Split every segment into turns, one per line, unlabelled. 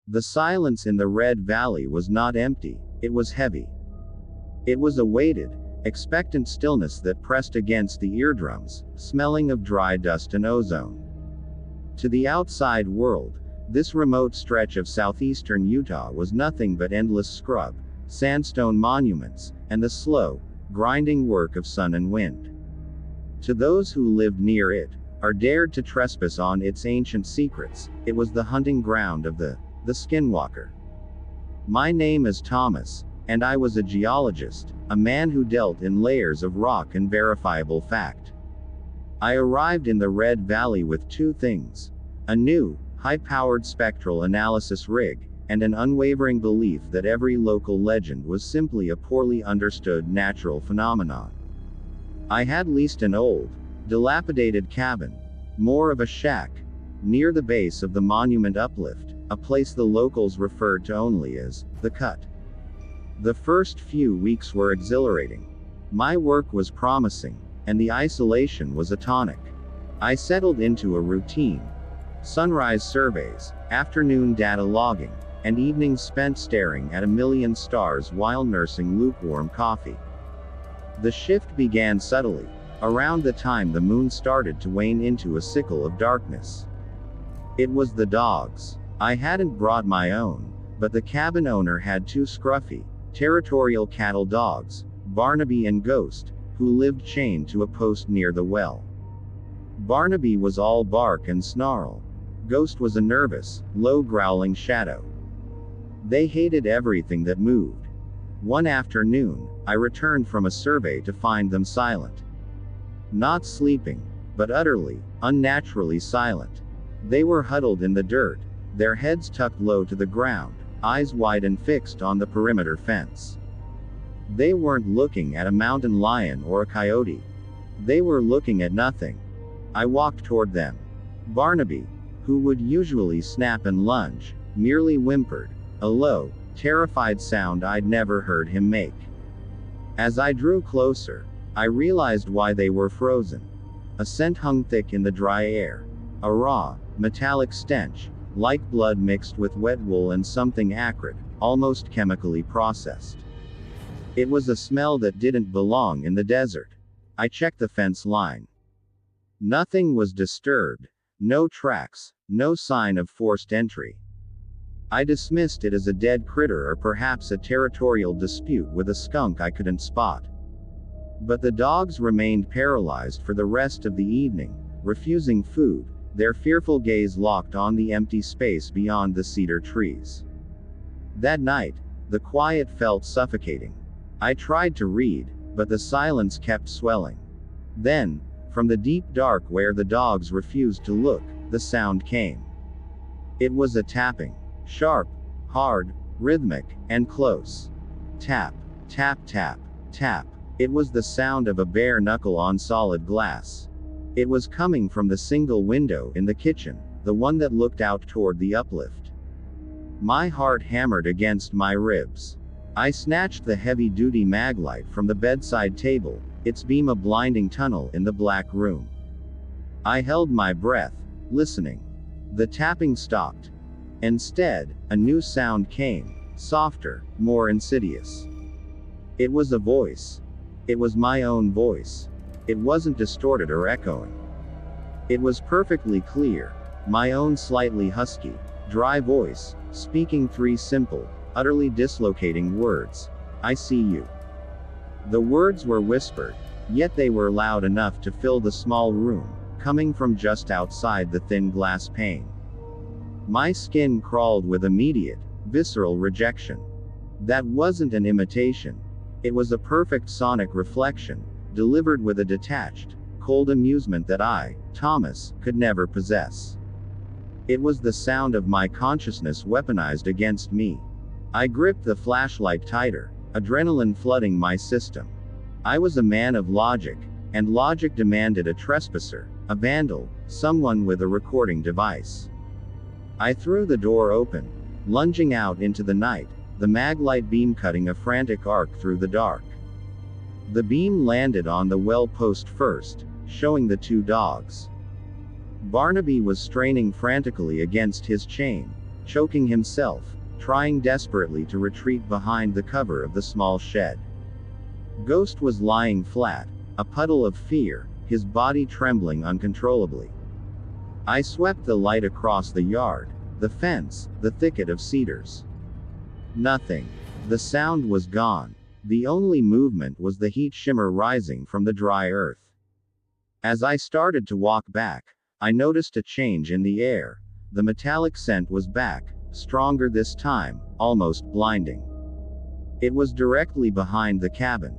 The silence in the Red Valley was not empty, it was heavy. It was a weighted, expectant stillness that pressed against the eardrums, smelling of dry dust and ozone. To the outside world, this remote stretch of southeastern Utah was nothing but endless scrub, sandstone monuments, and the slow, grinding work of sun and wind. To those who lived near it, or dared to trespass on its ancient secrets, it was the hunting ground of the Skinwalker. My name is Thomas, and I was a geologist, a man who dealt in layers of rock and verifiable fact. I arrived in the Red Valley with two things: a new, high-powered spectral analysis rig, and an unwavering belief that every local legend was simply a poorly understood natural phenomenon. I had leased an old, dilapidated cabin, more of a shack, near the base of the monument uplift, a place the locals referred to only as the Cut. The first few weeks were exhilarating. My work was promising, and the isolation was a tonic. I settled into a routine: sunrise surveys, afternoon data logging, and evenings spent staring at a million stars while nursing lukewarm coffee. The shift began subtly, around the time the moon started to wane into a sickle of darkness. It was the dogs. I hadn't brought my own, but the cabin owner had two scruffy, territorial cattle dogs, Barnaby and Ghost, who lived chained to a post near the well. Barnaby was all bark and snarl. Ghost was a nervous, low growling shadow. They hated everything that moved. One afternoon, I returned from a survey to find them silent. Not sleeping, but utterly, unnaturally silent. They were huddled in the dirt, their heads tucked low to the ground, eyes wide and fixed on the perimeter fence. They weren't looking at a mountain lion or a coyote. They were looking at nothing. I walked toward them. Barnaby, who would usually snap and lunge, merely whimpered, a low, terrified sound I'd never heard him make. As I drew closer, I realized why they were frozen. A scent hung thick in the dry air. A raw, metallic stench, like blood mixed with wet wool and something acrid, almost chemically processed. It was a smell that didn't belong in the desert. I checked the fence line. Nothing was disturbed. No tracks, no sign of forced entry. I dismissed it as a dead critter or perhaps a territorial dispute with a skunk I couldn't spot. But the dogs remained paralyzed for the rest of the evening, refusing food, their fearful gaze locked on the empty space beyond the cedar trees. That night, the quiet felt suffocating. I tried to read, but the silence kept swelling. Then, from the deep dark where the dogs refused to look, the sound came. It was a tapping. Sharp, hard, rhythmic, and close. Tap, tap, tap, tap. It was the sound of a bare knuckle on solid glass. It was coming from the single window in the kitchen, the one that looked out toward the uplift. My heart hammered against my ribs. I snatched the heavy-duty maglite from the bedside table, its beam a blinding tunnel in the black room. I held my breath, listening. The tapping stopped. Instead, a new sound came, softer, more insidious. It was a voice. It was my own voice. It wasn't distorted or echoing. It was perfectly clear, my own slightly husky, dry voice, speaking three simple, utterly dislocating words: I see you. The words were whispered, yet they were loud enough to fill the small room, coming from just outside the thin glass pane. My skin crawled with immediate, visceral rejection. That wasn't an imitation. It was a perfect sonic reflection, delivered with a detached, cold amusement that I, Thomas, could never possess. It was the sound of my consciousness weaponized against me. I gripped the flashlight tighter, adrenaline flooding my system. I was a man of logic, and logic demanded a trespasser, a vandal, someone with a recording device. I threw the door open, lunging out into the night, the maglite beam cutting a frantic arc through the dark. The beam landed on the well post first, showing the two dogs. Barnaby was straining frantically against his chain, choking himself, trying desperately to retreat behind the cover of the small shed. Ghost was lying flat, a puddle of fear, his body trembling uncontrollably. I swept the light across the yard, the fence, the thicket of cedars. Nothing. The sound was gone. The only movement was the heat shimmer rising from the dry earth. As I started to walk back, I noticed a change in the air. The metallic scent was back, stronger this time, almost blinding. It was directly behind the cabin.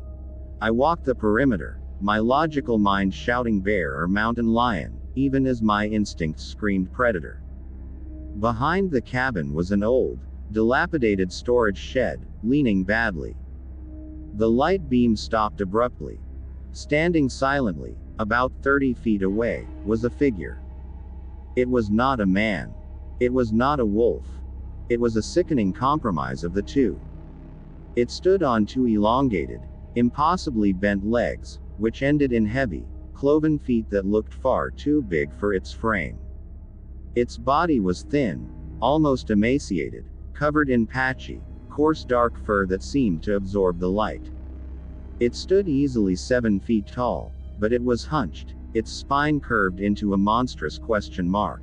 I walked the perimeter, my logical mind shouting bear or mountain lion, even as my instinct screamed predator. Behind the cabin was an old, dilapidated storage shed, leaning badly. The light beam stopped abruptly. Standing silently, about 30 feet away, was a figure. It was not a man. It was not a wolf. It was a sickening compromise of the two. It stood on two elongated, impossibly bent legs, which ended in heavy, cloven feet that looked far too big for its frame. Its body was thin, almost emaciated, covered in patchy, coarse dark fur that seemed to absorb the light. It stood easily 7 feet tall, but it was hunched, its spine curved into a monstrous question mark.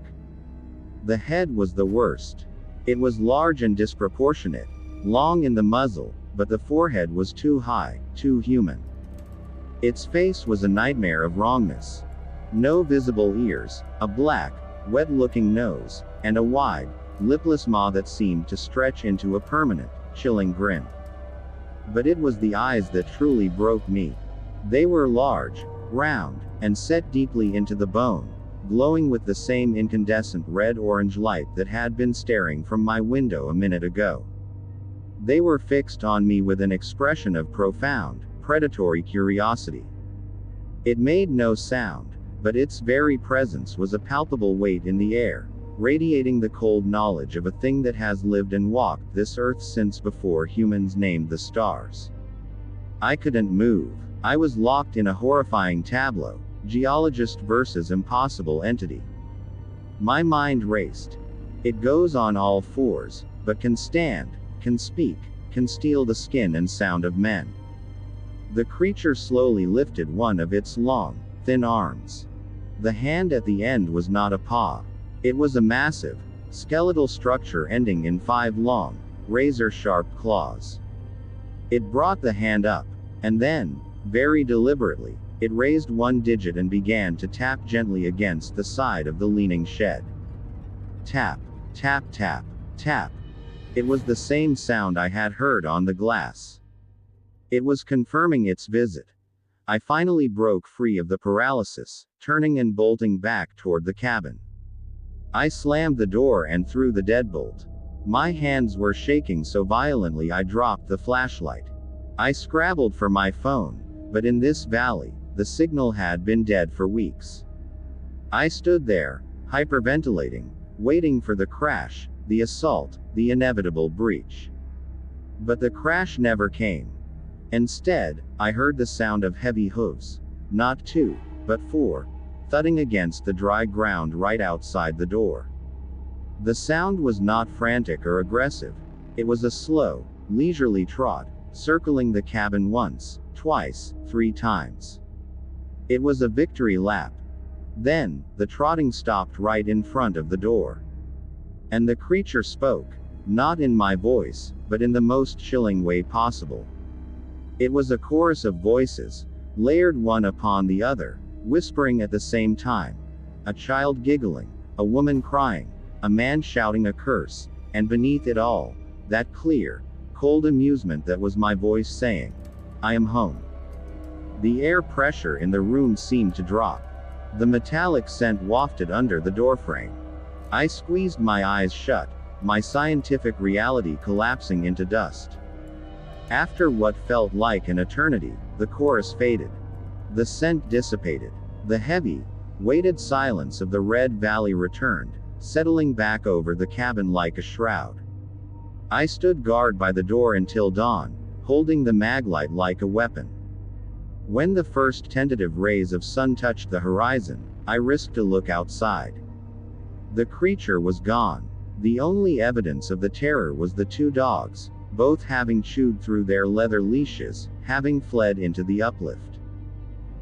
The head was the worst. It was large and disproportionate, long in the muzzle, but the forehead was too high, too human. Its face was a nightmare of wrongness. No visible ears, a black, wet-looking nose, and a wide, lipless maw that seemed to stretch into a permanent, chilling grin. But it was the eyes that truly broke me. They were large, round, and set deeply into the bone, glowing with the same incandescent red-orange light that had been staring from my window a minute ago. They were fixed on me with an expression of profound, predatory curiosity. It made no sound, but its very presence was a palpable weight in the air, radiating the cold knowledge of a thing that has lived and walked this earth since before humans named the stars. I couldn't move. I was locked in a horrifying tableau, geologist versus impossible entity. My mind raced. It goes on all fours, but can stand, can speak, can steal the skin and sound of men. The creature slowly lifted one of its long, thin arms. The hand at the end was not a paw. It was a massive, skeletal structure ending in 5 long, razor-sharp claws. It brought the hand up, and then, very deliberately, it raised one digit and began to tap gently against the side of the leaning shed. Tap, tap, tap, tap. It was the same sound I had heard on the glass. It was confirming its visit. I finally broke free of the paralysis, turning and bolting back toward the cabin. I slammed the door and threw the deadbolt. My hands were shaking so violently I dropped the flashlight. I scrabbled for my phone, but in this valley, the signal had been dead for weeks. I stood there, hyperventilating, waiting for the crash, the assault, the inevitable breach. But the crash never came. Instead, I heard the sound of heavy hooves. Not 2, but 4. Thudding against the dry ground right outside the door. The sound was not frantic or aggressive. It was a slow, leisurely trot, circling the cabin once, twice, 3 times. It was a victory lap. Then, the trotting stopped right in front of the door. And the creature spoke, not in my voice, but in the most chilling way possible. It was a chorus of voices, layered one upon the other, whispering at the same time. A child giggling, a woman crying, a man shouting a curse, and beneath it all, that clear, cold amusement that was my voice saying, "I am home." The air pressure in the room seemed to drop. The metallic scent wafted under the doorframe. I squeezed my eyes shut, my scientific reality collapsing into dust. After what felt like an eternity, the chorus faded. The scent dissipated. The heavy, weighted silence of the Red Valley returned, settling back over the cabin like a shroud. I stood guard by the door until dawn, holding the maglite like a weapon. When the first tentative rays of sun touched the horizon, I risked a look outside. The creature was gone. The only evidence of the terror was the two dogs, both having chewed through their leather leashes, having fled into the uplift.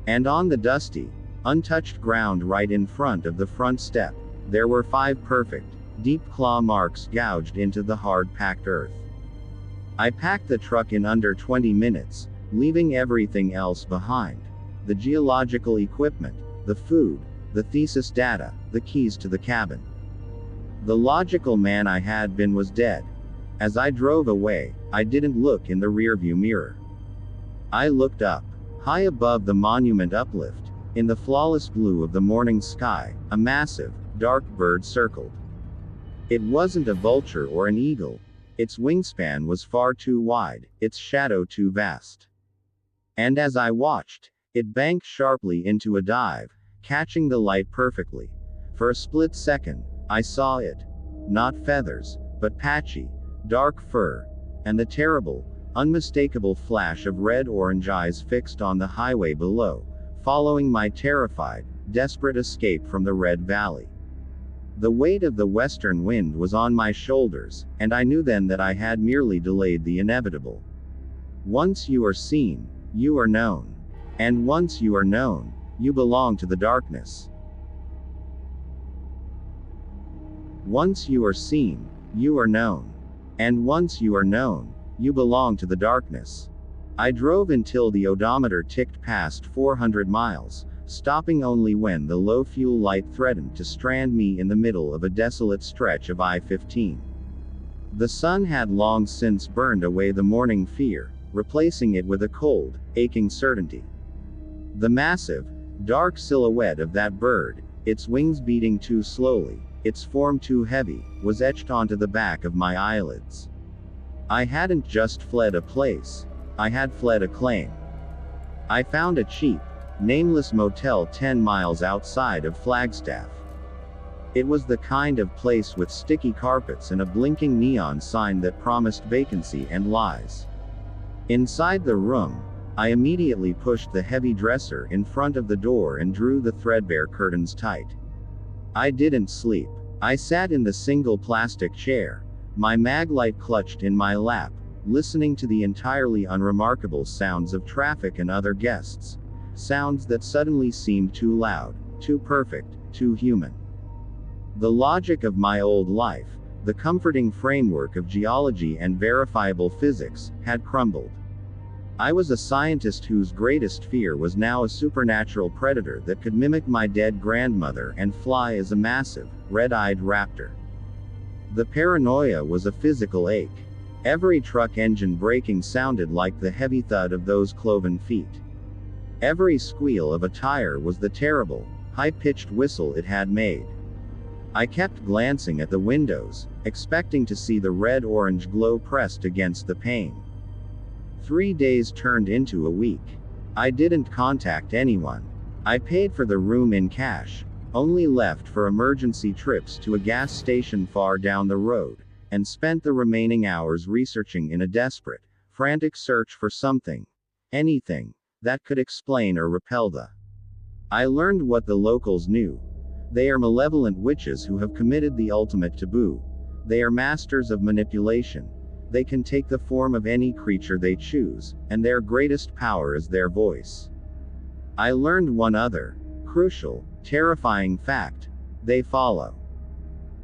And on the dusty, untouched ground right in front of the front step, there were 5 perfect, deep claw marks gouged into the hard-packed earth. I packed the truck in under 20 minutes, leaving everything else behind. The geological equipment, the food, the thesis data, the keys to the cabin. The logical man I had been was dead. As I drove away, I didn't look in the rearview mirror. I looked up. High above the monument uplift, in the flawless blue of the morning sky, a massive, dark bird circled. It wasn't a vulture or an eagle. Its wingspan was far too wide, its shadow too vast. And as I watched, it banked sharply into a dive, catching the light perfectly. For a split second, I saw it. Not feathers, but patchy, dark fur, and the terrible, unmistakable flash of red-orange eyes fixed on the highway below, following my terrified, desperate escape from the Red Valley. The weight of the western wind was on my shoulders, and I knew then that I had merely delayed the inevitable. Once you are seen, you are known. And once you are known, you belong to the darkness. Once you are seen, you are known. And once you are known, you belong to the darkness. I drove until the odometer ticked past 400 miles, stopping only when the low fuel light threatened to strand me in the middle of a desolate stretch of I-15. The sun had long since burned away the morning fear, replacing it with a cold, aching certainty. The massive, dark silhouette of that bird, its wings beating too slowly, its form too heavy, was etched onto the back of my eyelids. I hadn't just fled a place. I had fled a claim. I found a cheap, nameless motel 10 miles outside of Flagstaff. It was the kind of place with sticky carpets and a blinking neon sign that promised vacancy and lies. Inside the room, I immediately pushed the heavy dresser in front of the door and drew the threadbare curtains tight. I didn't sleep. I sat in the single plastic chair, my mag light clutched in my lap, listening to the entirely unremarkable sounds of traffic and other guests. Sounds that suddenly seemed too loud, too perfect, too human. The logic of my old life, the comforting framework of geology and verifiable physics, had crumbled. I was a scientist whose greatest fear was now a supernatural predator that could mimic my dead grandmother and fly as a massive, red-eyed raptor. The paranoia was a physical ache. Every truck engine braking sounded like the heavy thud of those cloven feet. Every squeal of a tire was the terrible, high-pitched whistle it had made. I kept glancing at the windows, expecting to see the red-orange glow pressed against the pane. 3 days turned into a week. I didn't contact anyone. I paid for the room in cash, only left for emergency trips to a gas station far down the road, and spent the remaining hours researching in a desperate, frantic search for something, anything, that could explain or repel the. I learned what the locals knew. They are malevolent witches who have committed the ultimate taboo. They are masters of manipulation. They can take the form of any creature they choose, and their greatest power is their voice. I learned one other, crucial, terrifying fact. They follow.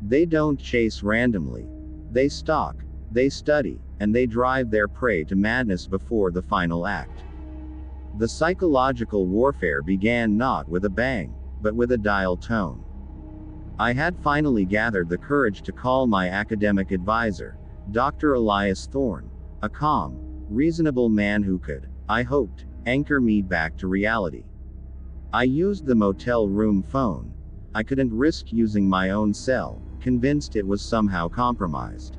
They don't chase randomly. They stalk, they study, and they drive their prey to madness before the final act. The psychological warfare began not with a bang, but with a dial tone. I had finally gathered the courage to call my academic advisor, Dr. Elias Thorne, a calm, reasonable man who could, I hoped, anchor me back to reality. I used the motel room phone. I couldn't risk using my own cell, convinced it was somehow compromised.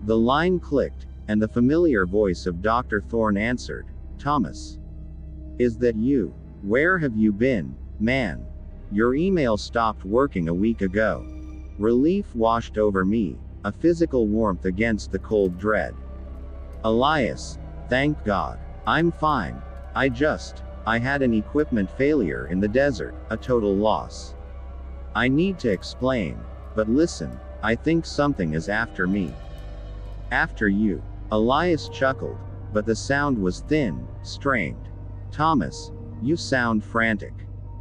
The line clicked, and the familiar voice of Dr. Thorne answered, "Thomas. Is that you? Where have you been, man? Your email stopped working a week ago." Relief washed over me, a physical warmth against the cold dread. "Elias, thank God. I'm fine. I had an equipment failure in the desert, a total loss. I need to explain, but listen, I think something is after me. After you. Elias chuckled, but the sound was thin, strained. Thomas, you sound frantic.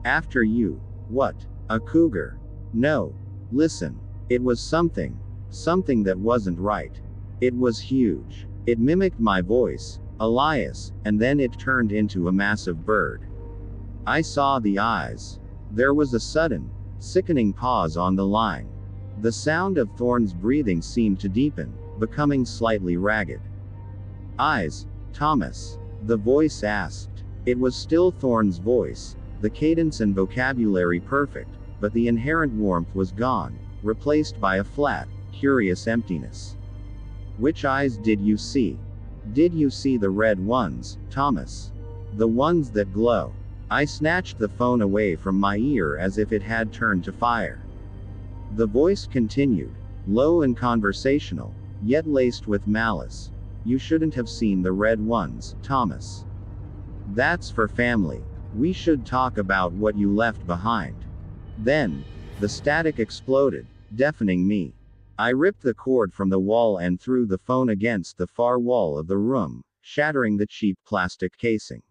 After you. What? A cougar? No. Listen. It was something that wasn't right. It was huge. It mimicked my voice, Elias, and then it turned into a massive bird. I saw the eyes. There was a sudden, sickening pause on the line. The sound of Thorne's breathing seemed to deepen, becoming slightly ragged. Eyes, Thomas? The voice asked. It was still Thorne's voice, the cadence and vocabulary perfect, but the inherent warmth was gone, replaced by a flat, curious emptiness. Which eyes did you see? Did you see the red ones, Thomas? The ones that glow? I snatched the phone away from my ear as if it had turned to fire. The voice continued, low and conversational, yet laced with malice. You shouldn't have seen the red ones, Thomas. That's for family. We should talk about what you left behind. Then, the static exploded, deafening me. I ripped the cord from the wall and threw the phone against the far wall of the room, shattering the cheap plastic casing.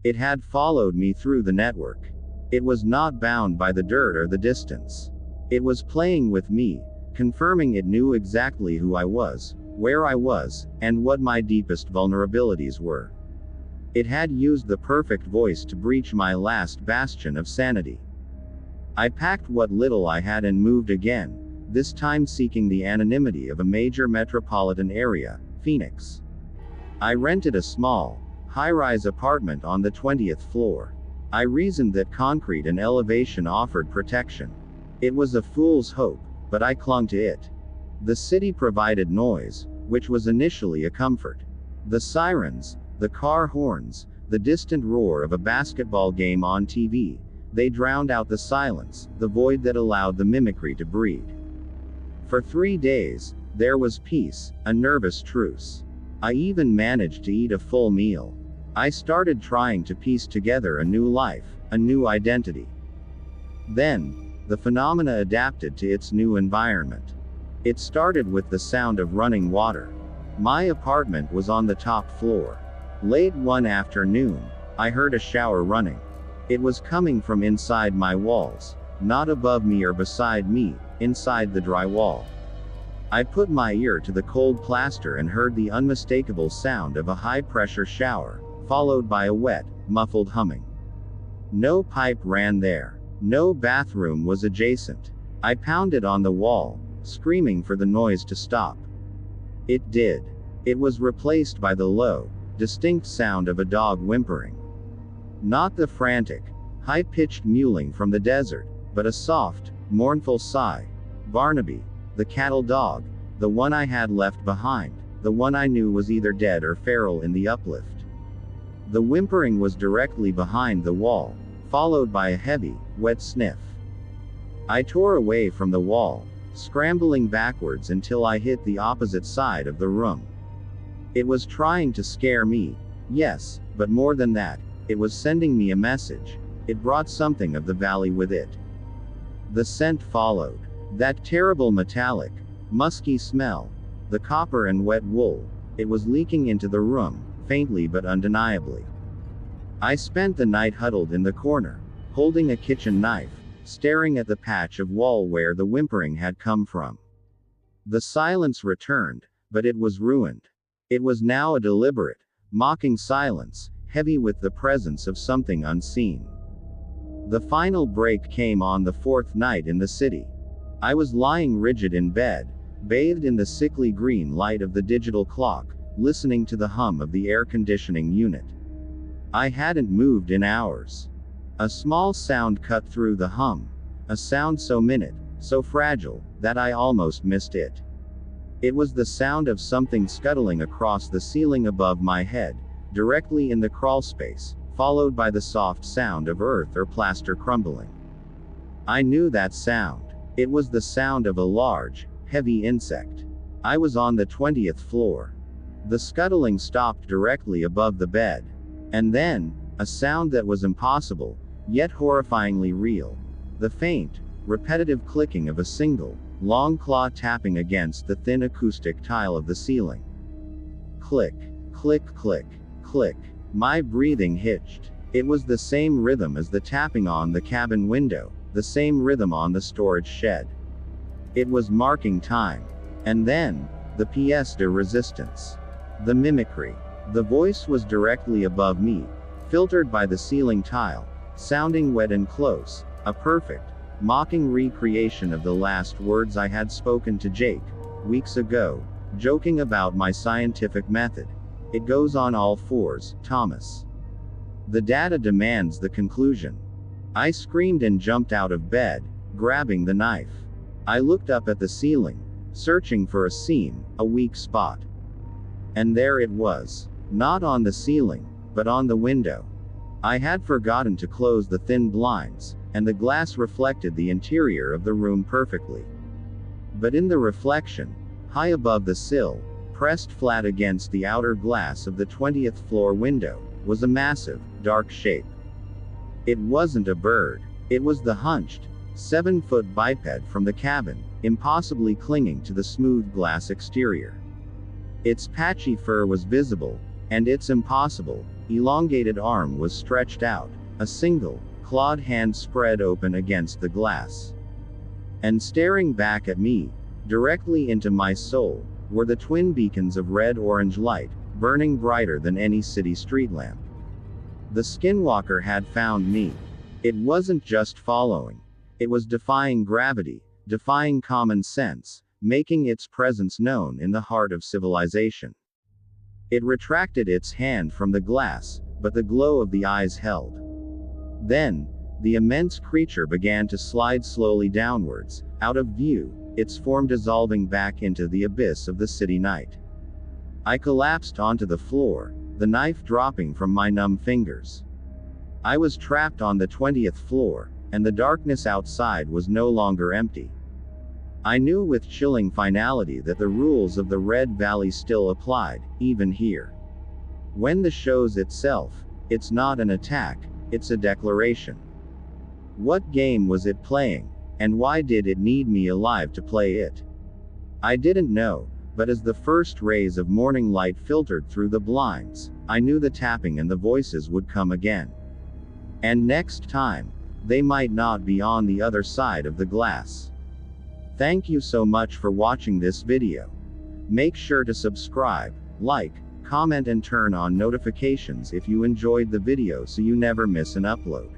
It had followed me through the network. It was not bound by the dirt or the distance. It was playing with me, confirming it knew exactly who I was, where I was, and what my deepest vulnerabilities were. It had used the perfect voice to breach my last bastion of sanity. I packed what little I had and moved again, this time seeking the anonymity of a major metropolitan area, Phoenix. I rented a small, high-rise apartment on the 20th floor. I reasoned that concrete and elevation offered protection. It was a fool's hope, but I clung to it. The city provided noise, which was initially a comfort. The sirens, the car horns, the distant roar of a basketball game on TV, they drowned out the silence, the void that allowed the mimicry to breed. For 3 days, there was peace, a nervous truce. I even managed to eat a full meal. I started trying to piece together a new life, a new identity. Then, the phenomena adapted to its new environment. It started with the sound of running water. My apartment was on the top floor. Late one afternoon, I heard a shower running. It was coming from inside my walls, not above me or beside me, inside the drywall. I put my ear to the cold plaster and heard the unmistakable sound of a high-pressure shower, followed by a wet, muffled humming. No pipe ran there. No bathroom was adjacent. I pounded on the wall, screaming for the noise to stop. It did. It was replaced by the low, distinct sound of a dog whimpering. Not the frantic, high-pitched mewling from the desert, but a soft, mournful sigh. Barnaby, the cattle dog, the one I had left behind, the one I knew was either dead or feral in the uplift. The whimpering was directly behind the wall, followed by a heavy, wet sniff. I tore away from the wall, scrambling backwards until I hit the opposite side of the room. It was trying to scare me, yes, but more than that, it was sending me a message. It brought something of the valley with it. The scent followed. That terrible metallic, musky smell. The copper and wet wool. It was leaking into the room, faintly but undeniably. I spent the night huddled in the corner, holding a kitchen knife, staring at the patch of wall where the whimpering had come from. The silence returned, but it was ruined. It was now a deliberate, mocking silence, heavy with the presence of something unseen. The final break came on the 4th night in the city. I was lying rigid in bed, bathed in the sickly green light of the digital clock, listening to the hum of the air conditioning unit. I hadn't moved in hours. A small sound cut through the hum, a sound so minute, so fragile, that I almost missed it. It was the sound of something scuttling across the ceiling above my head, directly in the crawlspace, followed by the soft sound of earth or plaster crumbling. I knew that sound. It was the sound of a large, heavy insect. I was on the 20th floor. The scuttling stopped directly above the bed. And then, a sound that was impossible, yet horrifyingly real. The faint, repetitive clicking of a single, long claw tapping against the thin acoustic tile of the ceiling. Click, click, click, click. My breathing hitched. It was the same rhythm as the tapping on the cabin window, the same rhythm on the storage shed. It was marking time. And then, the pièce de résistance. The mimicry. The voice was directly above me, filtered by the ceiling tile, sounding wet and close, a perfect, mocking recreation of the last words I had spoken to Jake, weeks ago, joking about my scientific method. It goes on all fours, Thomas. The data demands the conclusion. I screamed and jumped out of bed, grabbing the knife. I looked up at the ceiling, searching for a seam, a weak spot. And there it was. Not on the ceiling, but on the window. I had forgotten to close the thin blinds, and the glass reflected the interior of the room perfectly. But in the reflection, high above the sill, pressed flat against the outer glass of the 20th floor window, was a massive, dark shape. It wasn't a bird. It was the hunched, 7-foot biped from the cabin, impossibly clinging to the smooth glass exterior. Its patchy fur was visible, and its impossible, elongated arm was stretched out, a single, clawed hand spread open against the glass. And staring back at me, directly into my soul, were the twin beacons of red-orange light, burning brighter than any city street lamp. The Skinwalker had found me. It wasn't just following. It was defying gravity, defying common sense, making its presence known in the heart of civilization. It retracted its hand from the glass, but the glow of the eyes held. Then, the immense creature began to slide slowly downwards, out of view, its form dissolving back into the abyss of the city night. I collapsed onto the floor, the knife dropping from my numb fingers. I was trapped on the 20th floor, and the darkness outside was no longer empty. I knew with chilling finality that the rules of the Red Valley still applied, even here. When the show's itself, it's not an attack, it's a declaration. What game was it playing, and why did it need me alive to play it? I didn't know, but as the first rays of morning light filtered through the blinds, I knew the tapping and the voices would come again. And next time, they might not be on the other side of the glass. Thank you so much for watching this video. Make sure to subscribe, like, comment and turn on notifications if you enjoyed the video so you never miss an upload.